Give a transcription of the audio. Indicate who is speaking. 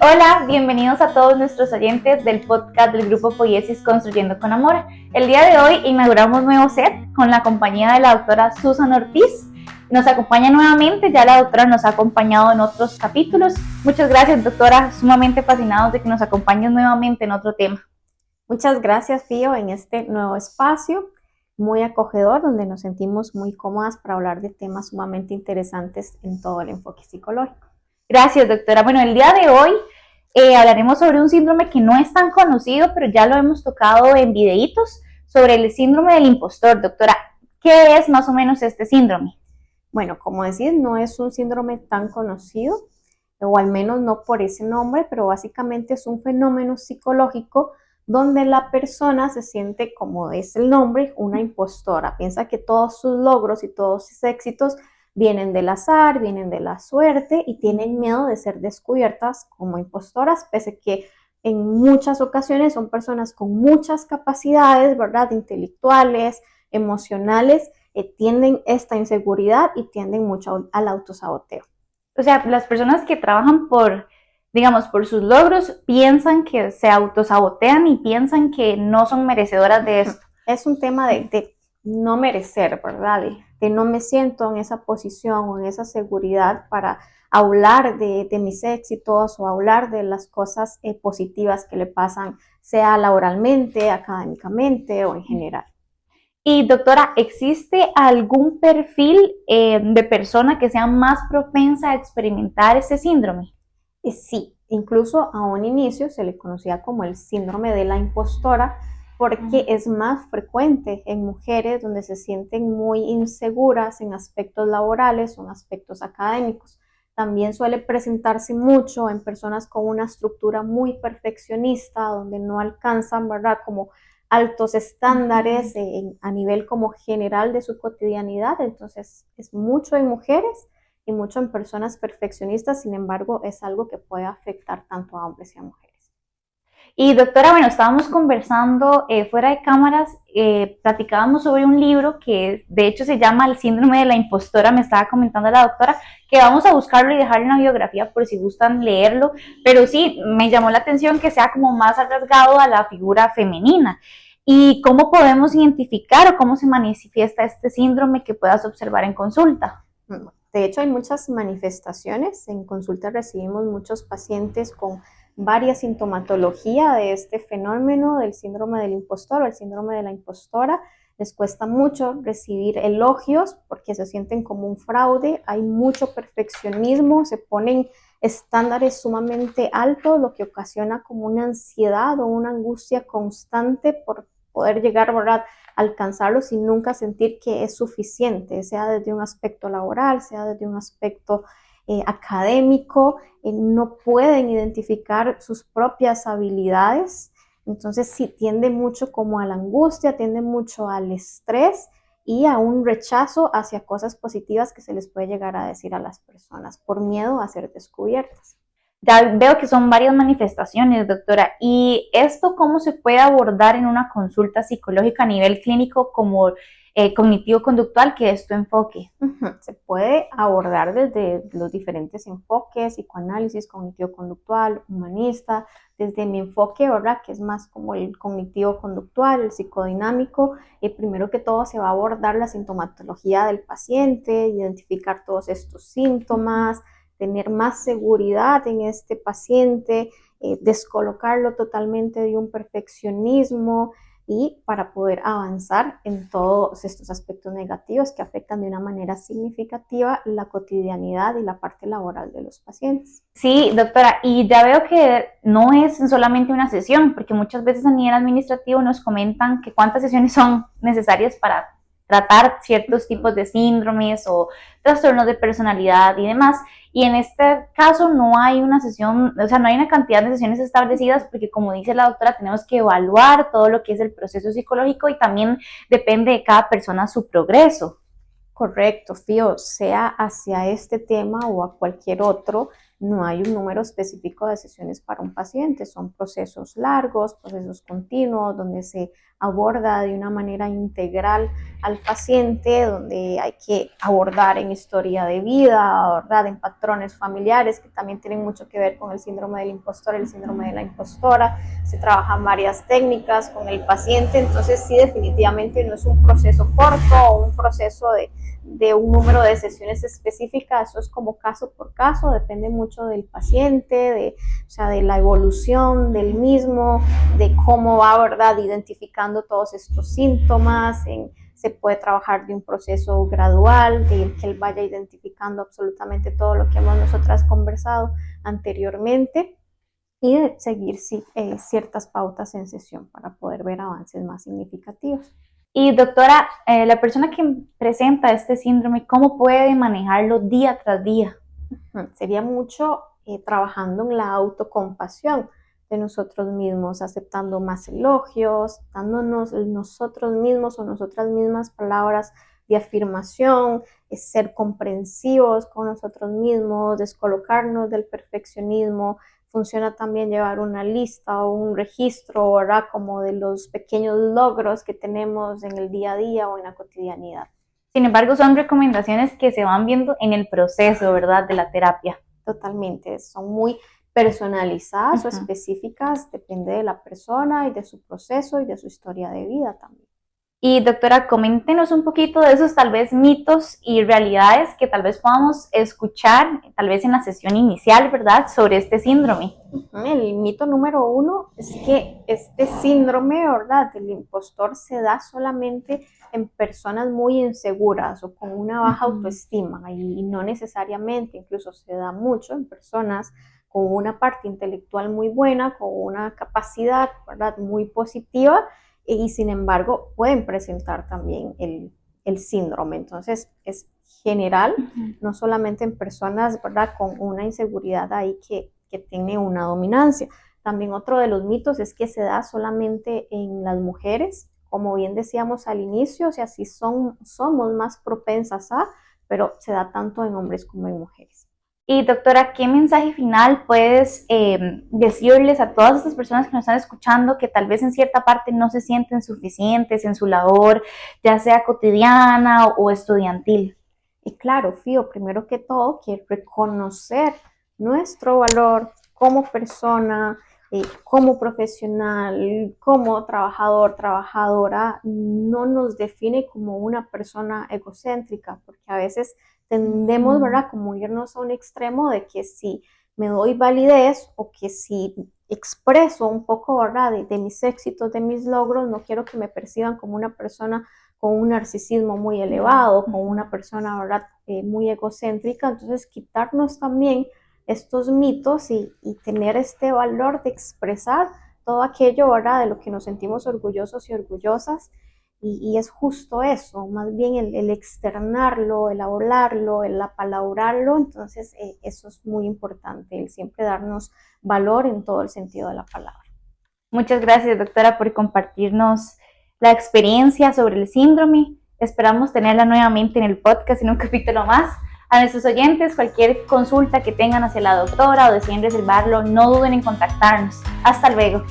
Speaker 1: Hola, bienvenidos a todos nuestros oyentes del podcast del Grupo Poiesis Construyendo con Amor. El día de hoy inauguramos nuevo set con la compañía de la doctora Susan Ortiz. Nos acompaña nuevamente, ya la doctora nos ha acompañado en otros capítulos. Muchas gracias, doctora, sumamente fascinados de que nos acompañes nuevamente en otro tema.
Speaker 2: Muchas gracias, Fío, en este nuevo espacio muy acogedor donde nos sentimos muy cómodas para hablar de temas sumamente interesantes en todo el enfoque psicológico.
Speaker 1: Gracias, doctora. Bueno, el día de hoy hablaremos sobre un síndrome que no es tan conocido, pero ya lo hemos tocado en videitos, sobre el síndrome del impostor. Doctora, ¿qué es más o menos este síndrome?
Speaker 2: Bueno, como decís, no es un síndrome tan conocido, o al menos no por ese nombre, pero básicamente es un fenómeno psicológico donde la persona se siente, como es el nombre, una impostora. Piensa que todos sus logros y todos sus éxitos vienen del azar, vienen de la suerte y tienen miedo de ser descubiertas como impostoras, pese a que en muchas ocasiones son personas con muchas capacidades, ¿verdad? Intelectuales, emocionales, tienen esta inseguridad y tienden mucho al autosaboteo.
Speaker 1: O sea, las personas que trabajan por sus logros, piensan que se autosabotean y piensan que no son merecedoras de esto.
Speaker 2: Es un tema de no merecer, ¿verdad? De no me siento en esa posición o en esa seguridad para hablar de mis éxitos o hablar de las cosas positivas que le pasan, sea laboralmente, académicamente o en general.
Speaker 1: Y doctora, ¿existe algún perfil de persona que sea más propensa a experimentar este síndrome?
Speaker 2: Sí, incluso a un inicio se le conocía como el síndrome de la impostora porque es más frecuente en mujeres donde se sienten muy inseguras en aspectos laborales o en aspectos académicos. También suele presentarse mucho en personas con una estructura muy perfeccionista, donde no alcanzan, ¿verdad?, como altos estándares a nivel como general de su cotidianidad. Entonces es mucho en mujeres y mucho en personas perfeccionistas. Sin embargo, es algo que puede afectar tanto a hombres y a mujeres.
Speaker 1: Y doctora, bueno, estábamos conversando fuera de cámaras, platicábamos sobre un libro que de hecho se llama El síndrome de la impostora. Me estaba comentando la doctora que vamos a buscarlo y dejarle una biografía por si gustan leerlo, pero sí, me llamó la atención que sea como más arriesgado a la figura femenina. ¿Y cómo podemos identificar o cómo se manifiesta este síndrome que puedas observar en consulta?
Speaker 2: De hecho, hay muchas manifestaciones. En consulta recibimos muchos pacientes con varias sintomatología de este fenómeno del síndrome del impostor o el síndrome de la impostora. Les cuesta mucho recibir elogios porque se sienten como un fraude. Hay mucho perfeccionismo, se ponen estándares sumamente altos, lo que ocasiona como una ansiedad o una angustia constante por poder llegar, ¿verdad?, alcanzarlo sin nunca sentir que es suficiente, sea desde un aspecto laboral, sea desde un aspecto académico. No pueden identificar sus propias habilidades. Entonces sí, tiende mucho como a la angustia, tiende mucho al estrés y a un rechazo hacia cosas positivas que se les puede llegar a decir a las personas por miedo a ser descubiertas.
Speaker 1: Ya veo que son varias manifestaciones, doctora. ¿Y esto cómo se puede abordar en una consulta psicológica a nivel clínico como cognitivo-conductual, que es tu enfoque?
Speaker 2: Se puede abordar desde los diferentes enfoques: psicoanálisis, cognitivo-conductual, humanista. Desde mi enfoque, ¿verdad?, que es más como el cognitivo-conductual, el psicodinámico, primero que todo se va a abordar la sintomatología del paciente, identificar todos estos síntomas, tener más seguridad en este paciente, descolocarlo totalmente de un perfeccionismo y para poder avanzar en todos estos aspectos negativos que afectan de una manera significativa la cotidianidad y la parte laboral de los pacientes.
Speaker 1: Sí, doctora, y ya veo que no es solamente una sesión, porque muchas veces a nivel administrativo nos comentan que cuántas sesiones son necesarias para tratar ciertos tipos de síndromes o trastornos de personalidad y demás. Y en este caso no hay una sesión, o sea, no hay una cantidad de sesiones establecidas porque, como dice la doctora, tenemos que evaluar todo lo que es el proceso psicológico y también depende de cada persona su progreso.
Speaker 2: Correcto, Fío, sea hacia este tema o a cualquier otro, no hay un número específico de sesiones para un paciente. Son procesos largos, procesos continuos, donde se aborda de una manera integral al paciente, donde hay que abordar en historia de vida, abordar en patrones familiares que también tienen mucho que ver con el síndrome del impostor, el síndrome de la impostora. Se trabajan varias técnicas con el paciente, entonces sí, definitivamente no es un proceso corto o un proceso de un número de sesiones específicas, eso es como caso por caso, depende mucho del paciente, de la evolución del mismo, de cómo va, ¿verdad?, identificando todos estos síntomas. Se puede trabajar de un proceso gradual, de que él vaya identificando absolutamente todo lo que hemos nosotras conversado anteriormente y de seguir ciertas pautas en sesión para poder ver avances más significativos.
Speaker 1: Y doctora, la persona que presenta este síndrome, ¿cómo puede manejarlo día tras día?
Speaker 2: Sería mucho trabajando en la autocompasión de nosotros mismos, aceptando más elogios, dándonos nosotros mismos o nosotras mismas palabras de afirmación, ser comprensivos con nosotros mismos, descolocarnos del perfeccionismo. Funciona también llevar una lista o un registro, ¿verdad?, como de los pequeños logros que tenemos en el día a día o en la cotidianidad.
Speaker 1: Sin embargo, son recomendaciones que se van viendo en el proceso, ¿verdad?, de la terapia.
Speaker 2: Totalmente, son muy personalizadas o específicas, depende de la persona y de su proceso y de su historia de vida también.
Speaker 1: Y doctora, coméntenos un poquito de esos tal vez mitos y realidades que tal vez podamos escuchar, tal vez en la sesión inicial, ¿verdad?, sobre este síndrome.
Speaker 2: El mito número 1 es que este síndrome, ¿verdad?, del impostor se da solamente en personas muy inseguras o con una baja autoestima, y no necesariamente, incluso se da mucho en personas con una parte intelectual muy buena, con una capacidad, ¿verdad?, muy positiva, y sin embargo pueden presentar también el síndrome. Entonces es general, no solamente en personas, ¿verdad?, con una inseguridad ahí que tiene una dominancia. También otro de los mitos es que se da solamente en las mujeres, como bien decíamos al inicio, o sea, sí somos más propensas pero se da tanto en hombres como en mujeres.
Speaker 1: Y doctora, ¿qué mensaje final puedes decirles a todas estas personas que nos están escuchando que tal vez en cierta parte no se sienten suficientes en su labor, ya sea cotidiana o estudiantil?
Speaker 2: Y claro, Fío, primero que todo, quiero reconocer nuestro valor como persona, como profesional, como trabajador, trabajadora. No nos define como una persona egocéntrica, porque a veces tendemos, ¿verdad?, como irnos a un extremo de que si me doy validez o que si expreso un poco, ¿verdad?, de mis éxitos, de mis logros, no quiero que me perciban como una persona con un narcisismo muy elevado, con una persona, ¿verdad?, muy egocéntrica. Entonces, quitarnos también estos mitos y tener este valor de expresar todo aquello, ¿verdad?, de lo que nos sentimos orgullosos y orgullosas. Y es justo eso, más bien el externarlo, el hablarlo, el apalabrarlo. Entonces, eso es muy importante, el siempre darnos valor en todo el sentido de la palabra.
Speaker 1: Muchas gracias, doctora, por compartirnos la experiencia sobre el síndrome. Esperamos tenerla nuevamente en el podcast en un capítulo más. A nuestros oyentes, cualquier consulta que tengan hacia la doctora o deseen reservarlo, no duden en contactarnos. Hasta luego.